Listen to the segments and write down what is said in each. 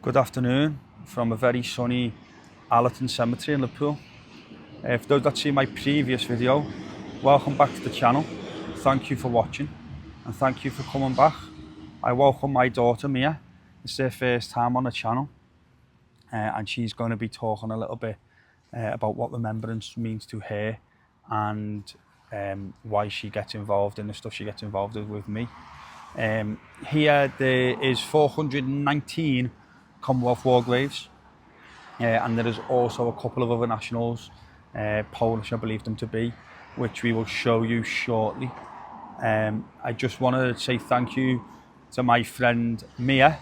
Good afternoon from a very sunny Allerton Cemetery in Liverpool. For those that see my previous video, welcome back to the channel. Thank you for watching and thank you for coming back. I welcome my daughter Mia. It's her first time on the channel and she's going to be talking a little bit about what remembrance means to her and why she gets involved in the stuff she gets involved with me. Here there is 419 Commonwealth War graves, and there is also a couple of other nationals, Polish I believe them to be, which we will show you shortly. I just want to say thank you to my friend Mia,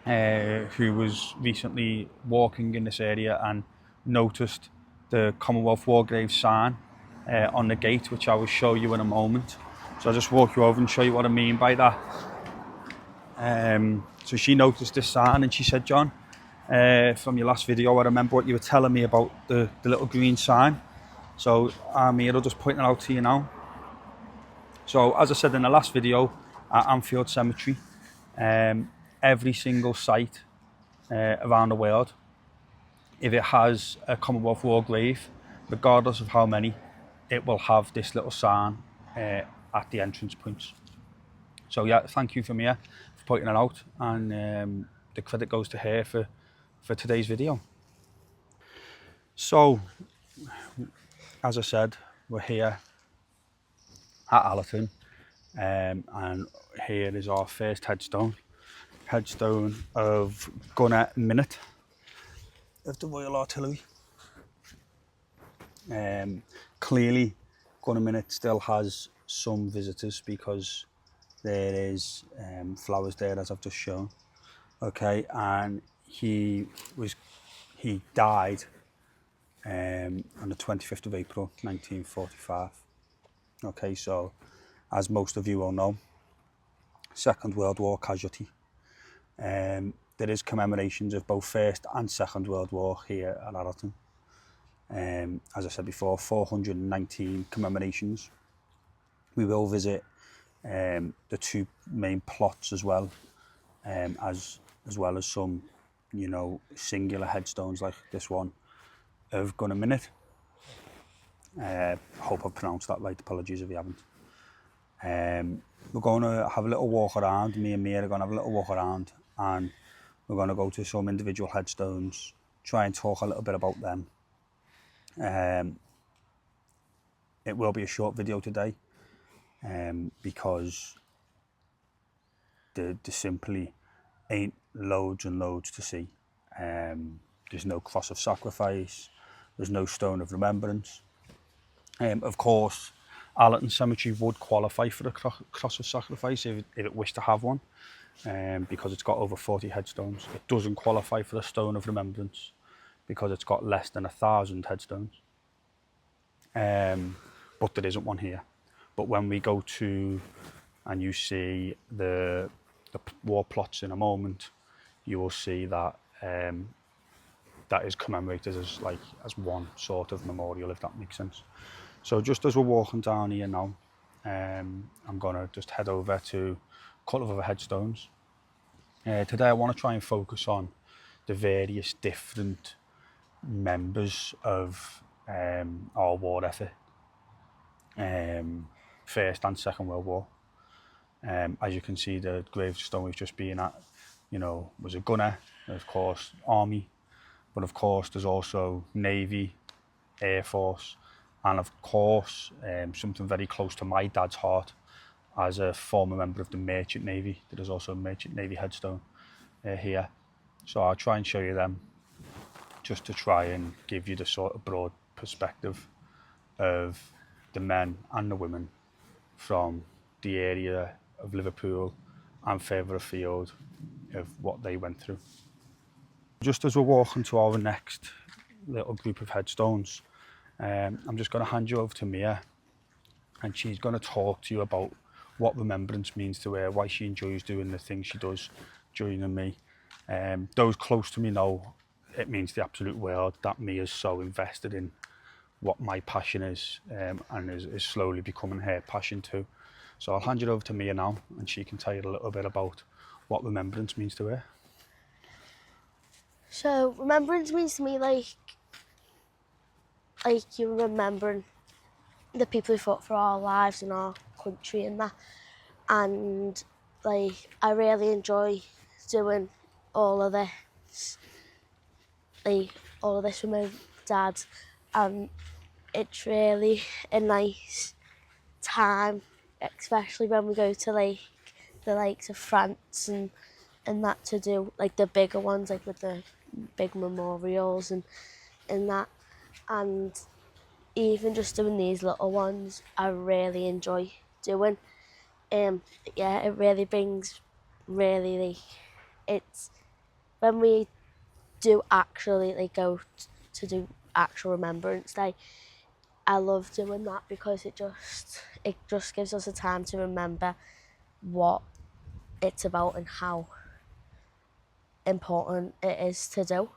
who was recently walking in this area and noticed the Commonwealth War grave sign on the gate, which I will show you in a moment. So I'll just walk you over and show you what I mean by that. So she noticed this sign and she said, John, from your last video, I remember what you were telling me about the little green sign. So I'm here, I'll just point it out to you now. So as I said in the last video, at Allerton Cemetery, every single site around the world, if it has a Commonwealth War grave, regardless of how many, it will have this little sign at the entrance points. So yeah, thank you for Mia for pointing it out, and the credit goes to her for today's video. So, as I said, we're here at Allerton, and here is our first headstone of Gunner Minute of the Royal Artillery. Clearly, Gunner Minute still has some visitors because there is flowers there, as I've just shown. Okay, and he died on the 25th of April 1945. Okay, so as most of you will know, Second World War casualty. There is commemorations of both First and Second World War here at Allerton. As I said before, 419 commemorations. We will visit the two main plots as well, as well as some, you know, singular headstones like this one of Gunner Minute. I hope I've pronounced that right, apologies if you haven't. We're going to have a little walk around, me and Mia are going to have a little walk around, and we're going to go to some individual headstones, try and talk a little bit about them. It will be a short video today, because there simply ain't loads and loads to see. There's no cross of sacrifice, there's no stone of remembrance. Of course, Allerton Cemetery would qualify for a cross of sacrifice if it wished to have one, because it's got over 40 headstones. It doesn't qualify for a stone of remembrance because it's got less than 1,000 headstones. But there isn't one here. But when we go to, and you see the war plots in a moment, you will see that that is commemorated as one sort of memorial, if that makes sense. So just as we're walking down here now, I'm gonna just head over to a couple of other headstones. Today I want to try and focus on the various different members of our war effort, First and Second World War. As you can see, the gravestone we've just been at, you know, was a gunner, of course, army, but of course there's also Navy, Air Force, and of course something very close to my dad's heart as a former member of the Merchant Navy. There is also a Merchant Navy headstone here. So I'll try and show you them, just to try and give you the sort of broad perspective of the men and the women from the area of Liverpool and further afield of what they went through. Just as we're walking to our next little group of headstones, I'm just going to hand you over to Mia, and she's going to talk to you about what remembrance means to her, why she enjoys doing the things she does, joining me. Those close to me know it means the absolute world that Mia's so invested in what my passion is, and is slowly becoming her passion too. So I'll hand you over to Mia now, and she can tell you a little bit about what remembrance means to her. So remembrance means to me like you're remembering the people who fought for our lives in our country and that. And like I really enjoy doing all of this, with my dad, and it's really a nice time, especially when we go to like the likes of France and that, to do like the bigger ones, like with the big memorials and that. And even just doing these little ones, I really enjoy doing. Yeah, it really brings, really, like, it's when we do actually like go to do actual Remembrance Day. I love doing that because it just gives us a time to remember what it's about and how important it is to do.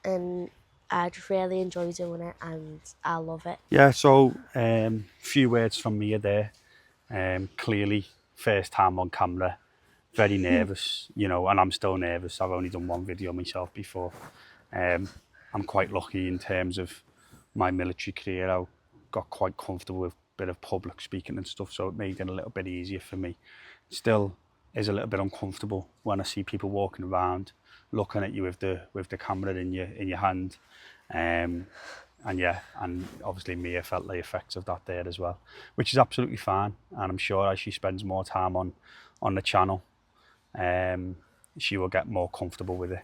And I just really enjoy doing it and I love it. Yeah, so few words from me there. Clearly, first time on camera, very nervous, you know, and I'm still nervous. I've only done one video myself before. I'm quite lucky in terms of my military career. I got quite comfortable with a bit of public speaking and stuff, so it made it a little bit easier for me. Still is a little bit uncomfortable when I see people walking around looking at you with the camera in your hand. And yeah, and obviously Mia felt the effects of that there as well, which is absolutely fine. And I'm sure as she spends more time on the channel, she will get more comfortable with it.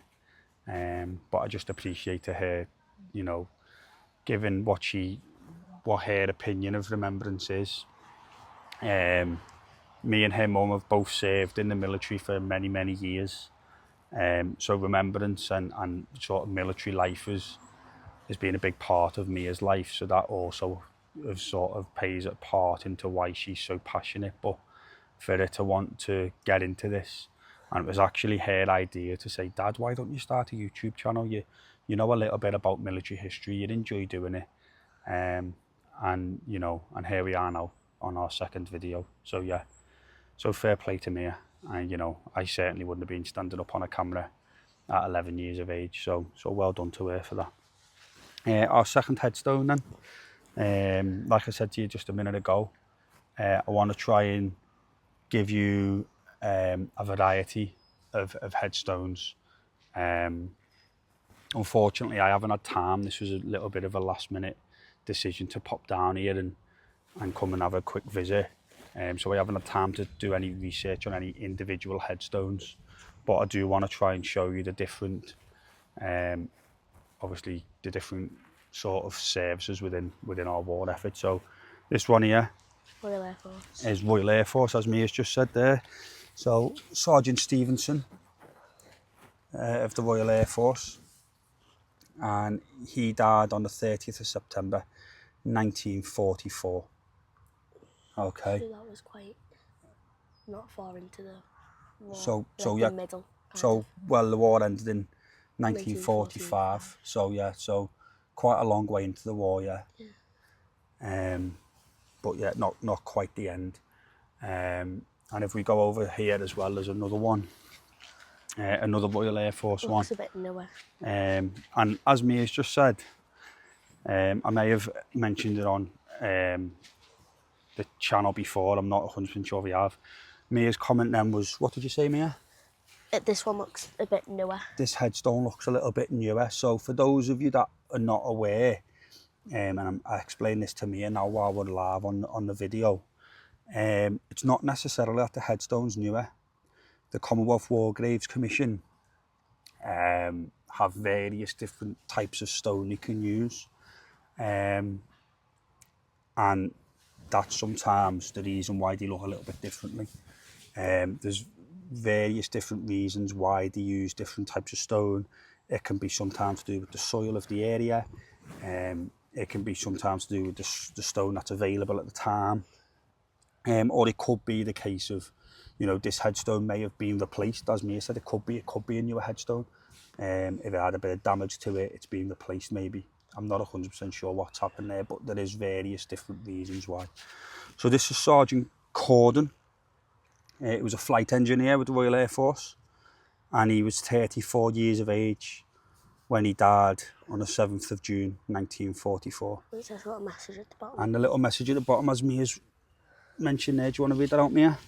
But I just appreciate her, you know, given what her opinion of remembrance is. Me and her mum have both served in the military for many, many years. So remembrance and sort of military life has been a big part of Mia's life. So that also sort of plays a part into why she's so passionate. But for her to want to get into this, and it was actually her idea to say, Dad, why don't you start a YouTube channel? You know a little bit about military history, you'd enjoy doing it. And you know, and here we are now on our second video. So yeah, so fair play to Mia. And you know, I certainly wouldn't have been standing up on a camera at 11 years of age. So well done to her for that. Our second headstone then, like I said to you just a minute ago, I want to try and give you a variety of headstones. Unfortunately, I haven't had time. This was a little bit of a last minute decision to pop down here and come and have a quick visit. So I haven't had time to do any research on any individual headstones, but I do want to try and show you the different, obviously the different sort of services within our war effort. So this one here Royal Air Force. Is Royal Air Force, as Mia's just said there. So Sergeant Stevenson of the Royal Air Force, and he died on the 30th of September 1944. Okay. So that was quite not far into the war. So like yeah. The middle. Well, the war ended in 1945. So yeah, so quite a long way into the war, yeah. But yeah, not quite the end. And if we go over here as well, there's another one, another Royal Air Force one. Looks a bit newer. And as Mia's just said, I may have mentioned it on the channel before. I'm not 100% sure if we have. Mia's comment then was, what did you say, Mia? This one looks a bit newer. This headstone looks a little bit newer. So for those of you that are not aware, and I explained this to Mia now while we're live on the video, it's not necessarily that the headstone's newer. The Commonwealth War Graves Commission have various different types of stone you can use, and that's sometimes the reason why they look a little bit differently. There's various different reasons why they use different types of stone. It can be sometimes to do with the soil of the area. It can be sometimes to do with the stone that's available at the time. Or it could be the case of, you know, this headstone may have been replaced. As Mia said, it could be a newer headstone. If it had a bit of damage to it, it's been replaced maybe. I'm not 100% sure what's happened there, but there is various different reasons why. So this is Sergeant Corden. He was a flight engineer with the Royal Air Force, and he was 34 years of age when he died on the 7th of June 1944. It says a little message at the bottom. And the little message at the bottom, as Mia's mentioned there, do you want to read that out, Mia?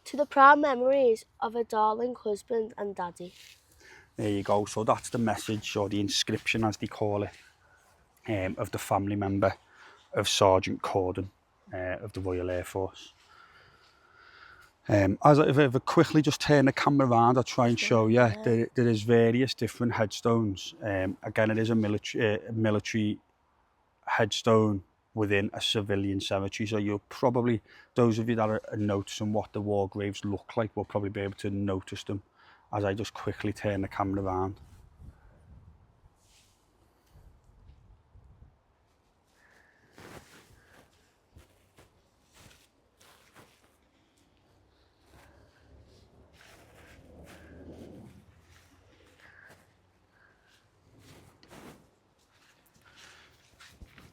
To the proud memories of a darling husband and daddy. There you go. So that's the message, or the inscription as they call it, of the family member of Sergeant Corden of the Royal Air Force. If I quickly just turn the camera around, I'll try and show you. There is various different headstones. Again, it is a military headstone within a civilian cemetery. So you'll probably, those of you that are noticing what the war graves look like, will probably be able to notice them as I just quickly turn the camera around.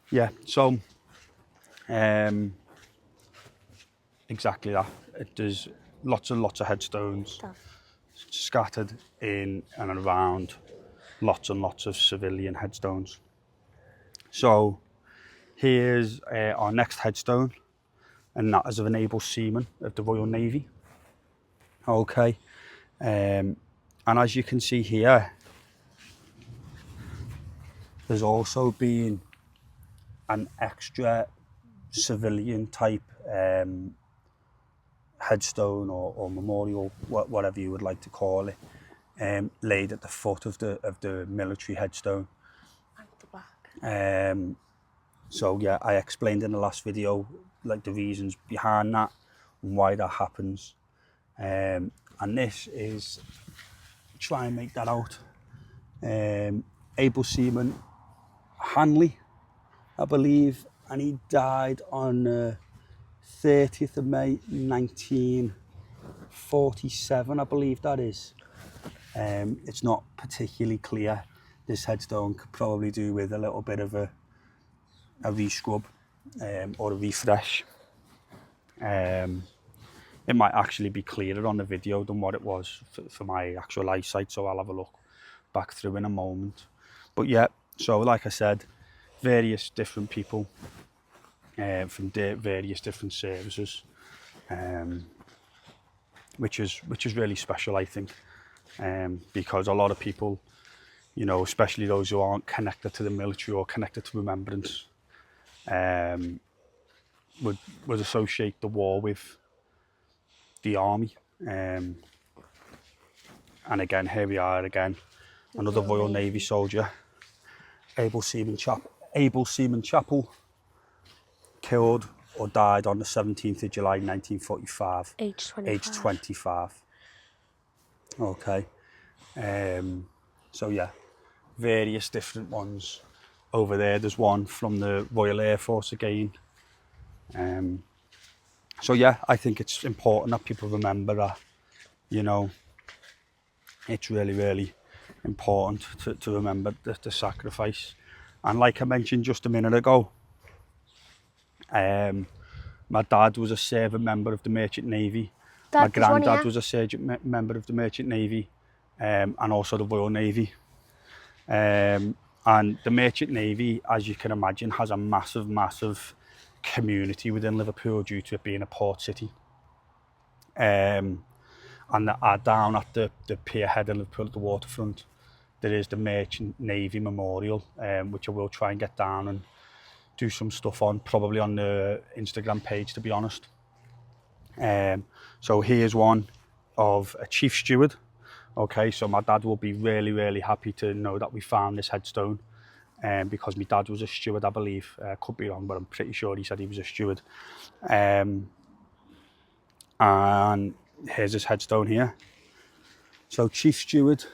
Yeah, so exactly that. There's lots and lots of headstones scattered in and around, lots and lots of civilian headstones. So here's our next headstone, and that is of an able seaman of the Royal Navy. Okay, and as you can see here, there's also been an extra civilian type headstone or memorial, whatever you would like to call it, laid at the foot of the military headstone. At the back. So yeah, I explained in the last video like the reasons behind that and why that happens. And this is, try and make that out, able seaman Hanley, I believe, and he died on 30th of May 1947, I believe that is. It's not particularly clear. This headstone could probably do with a little bit of a rescrub or a refresh. It might actually be clearer on the video than what it was for my actual eyesight, so I'll have a look back through in a moment. But yeah, so like I said, various different people from various different services, which is really special, I think, because a lot of people, you know, especially those who aren't connected to the military or connected to remembrance, would associate the war with the army. And again, here we are again, another Royal Navy soldier, able seaman Chapel, killed or died on the 17th of July 1945, Age 25. age 25. Okay, so yeah, various different ones over there. There's one from the Royal Air Force again. So yeah, I think it's important that people remember that, you know, it's really, really important to remember the sacrifice. And like I mentioned just a minute ago, my dad was a serving member of the Merchant Navy. My granddad was a sergeant member of the Merchant Navy, and also the Royal Navy. And the Merchant Navy, as you can imagine, has a massive, massive community within Liverpool due to it being a port city. And down at the pier head in Liverpool at the waterfront, there is the Merchant Navy Memorial, which I will try and get down and do some stuff on, probably on the Instagram page, to be honest. So here's one of a chief steward. Okay, so my dad will be really, really happy to know that we found this headstone, because my dad was a steward, I believe. Could be wrong, but I'm pretty sure he said he was a steward. And here's his headstone here. So Chief Steward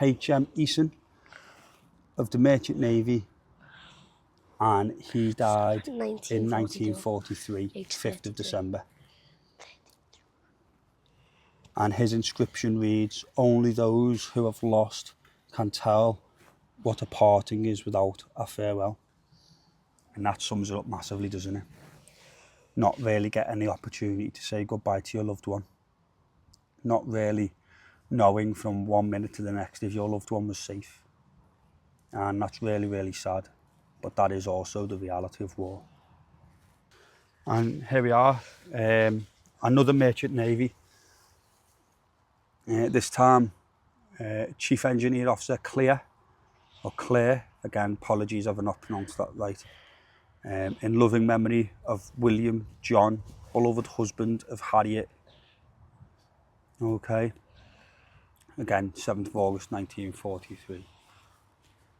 H.M. Eason of the Merchant Navy, and he died in 1943, 5th of December. And his inscription reads, "Only those who have lost can tell what a parting is without a farewell." And that sums it up massively, doesn't it? Not really getting the opportunity to say goodbye to your loved one. Not really knowing from one minute to the next if your loved one was safe. and that's really, really sad, but that is also the reality of war. And here we are, another merchant navy, this time Chief Engineer Officer Claire, again apologies if I've not pronounced that right, in loving memory of William John, beloved husband of Harriet. Okay, again 7th of August 1943,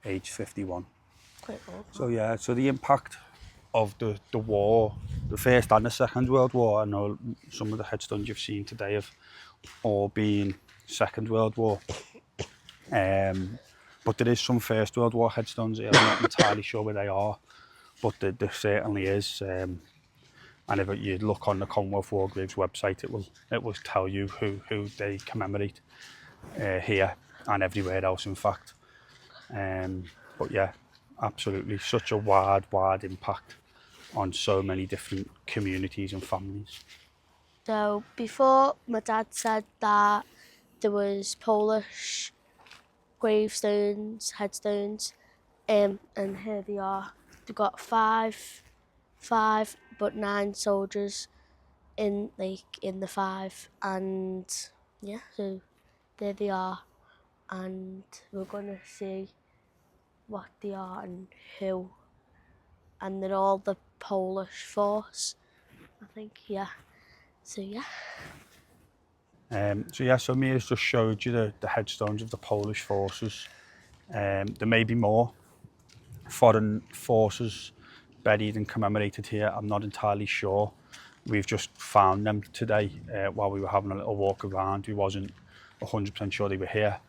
age 51. Quite old. So yeah, so the impact of the war, the First and the Second World War, I know some of the headstones you've seen today have all been Second World War. But there is some First World War headstones here. I'm not entirely sure where they are, but there certainly is. And if you look on the Commonwealth War Graves website, it will tell you who they commemorate here and everywhere else, in fact. But yeah, absolutely, such a wide impact on so many different communities and families. So before, my dad said that there was Polish gravestones, headstones, and here they are. They've got five but 9 soldiers in the 5, and yeah, so there they are, and we're gonna see what they are and who, and they're all the Polish force, I think, yeah. So yeah. So Mia's just showed you the headstones of the Polish forces. There may be more foreign forces buried and commemorated here. I'm not entirely sure. We've just found them today while we were having a little walk around. We wasn't 100% sure they were here.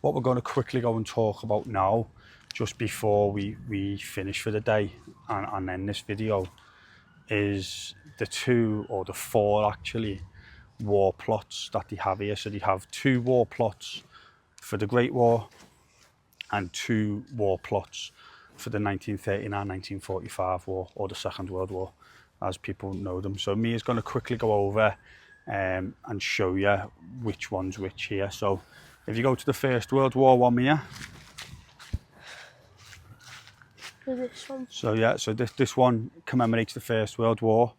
What we're going to quickly go and talk about now, just before we finish for the day and end this video, is the 2 or the 4 actually war plots that they have here. So they have 2 war plots for the Great War and 2 war plots for the 1939-1945 war, or the Second World War, as people know them. So Mia's going to quickly go over and show you which one's which here. So if you go to the First World War one, Mia. This one. So yeah, so this one commemorates the First World War,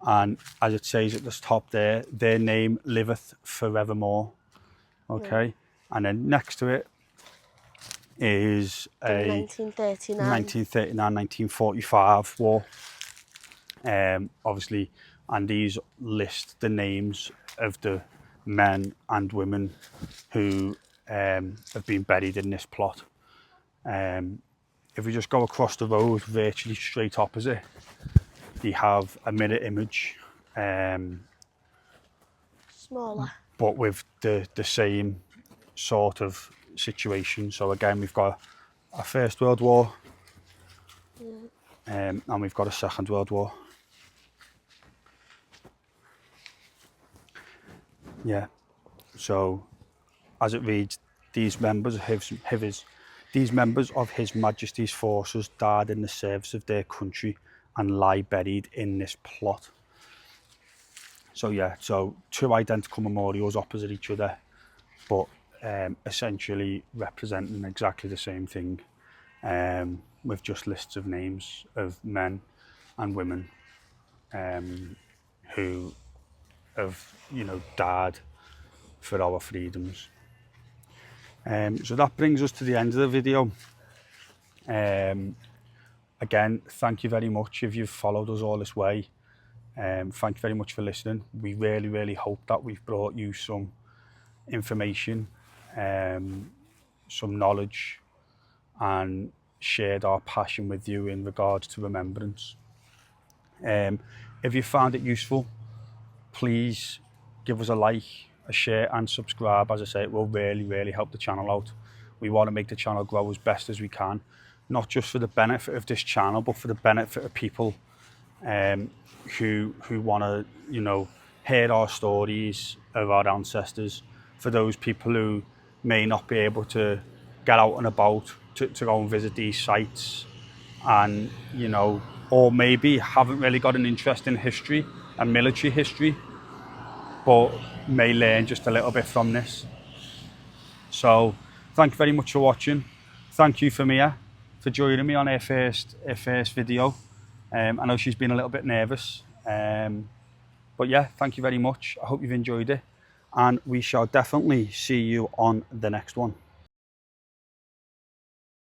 and as it says at the top there, their name liveth forevermore. Okay, yeah. And then next to it is a 1939-1945 war. Obviously, and these list the names of the men and women who have been buried in this plot. If we just go across the road, virtually straight opposite, they have a mirror image, smaller, but with the same sort of situation. So again, we've got a First World War, and we've got a Second World War. Yeah. So as it reads, these members of His Majesty's forces died in the service of their country and lie buried in this plot. So yeah, so 2 identical memorials opposite each other, but essentially representing exactly the same thing, with just lists of names of men and women who have, died for our freedoms. So that brings us to the end of the video. Again, thank you very much if you've followed us all this way. Thank you very much for listening. We really, really hope that we've brought you some information, some knowledge, and shared our passion with you in regards to remembrance. If you found it useful, please give us a like, a share and subscribe. As I say, it will really, really help the channel out. We want to make the channel grow as best as we can, not just for the benefit of this channel, but for the benefit of people who want to, hear our stories of our ancestors, for those people who may not be able to get out and about to go and visit these sites, and, or maybe haven't really got an interest in history and military history, but may learn just a little bit from this. So thank you very much for watching. thank you for Mia for joining me on her first video. I know she's been a little bit nervous, but yeah, thank you very much. I hope you've enjoyed it, and we shall definitely see you on the next one.